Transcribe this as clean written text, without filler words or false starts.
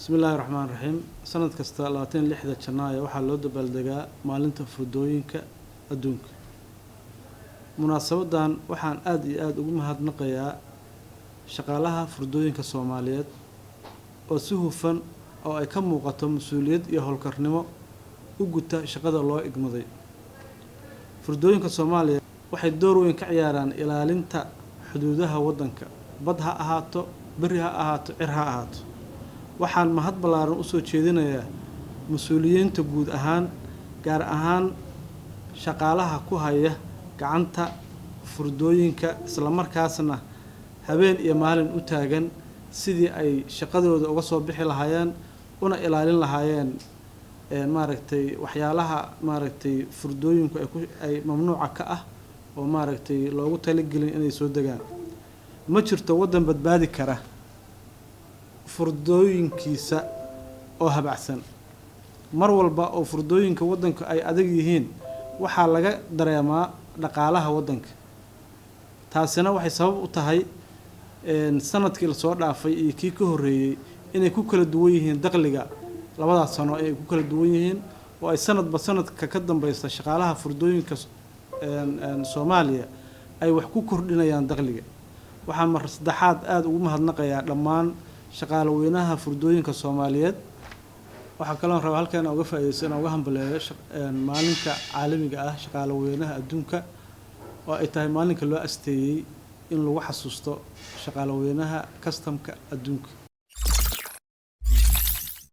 بسم الله الرحمن الرحيم سنة كستا لاتين لحدة جناية waxaa loo dabaaldegaa maalinta furdooyinka adduunka munaasabadan waxaan aad iyo aad ugu mahadnaqayaa shaqaalaha furdooyinka Soomaaliyeed oo si hufan oo ay ka muuqato mas'uuliyad iyo howlkarnimo u guta shaqada loo igmaday furdooyinka Soomaaliyeed waxay door weyn ka ciyaaraan ilaalinta xuduudaha wadanka bad ha ahaato bari ha ahaato cir ha ahaato waxaan mahad ballaaran u soo jeedinayaa mas'uuliyiinta guud ahaan gaar ahaan shaqaalaha ku haya gacanta furdooyinka isla markaasna habeen iyo maalin u taagan sidii ay shaqadooda uga soo bixi lahaayeen una ilaalin lahaayeen waxyaalaha furdooyinku ay mamnuuca ka ah oo loogu talagelin inay soo degaan ma jirto wadan badbaadi kara furdooyinkiisa oo habacsan mar walba oo furdooyinka wadanka ay adag yihiin waxaa laga dareemaa dhaqaalaha wadanka taasina waxay sabab u tahay sanadkii la soo dhaafay iyo kii ka horeeyay inay ku kala duwan yihiin dakhliga labadaas sano ay ku kala duwan yihiin oo ay sanadba sanadka ka dambaysta shaqaalaha furdooyinka Soomaaliya ay wax ku kordhinayaan dakhliga waxaan mar saddexaad aad ugu mahadnaqayaa dhammaan shaqaale weynaha furdooyinka Soomaaliyeed waxa kale oo raba halkan uga faa'iideysan uga hambaleeyo maalinka caalamiga ah shaqaale weynaha adduunka oo ay tahay maalinka loo asteeyay in lagu xasuusto shaqaale weynaha customka adduunka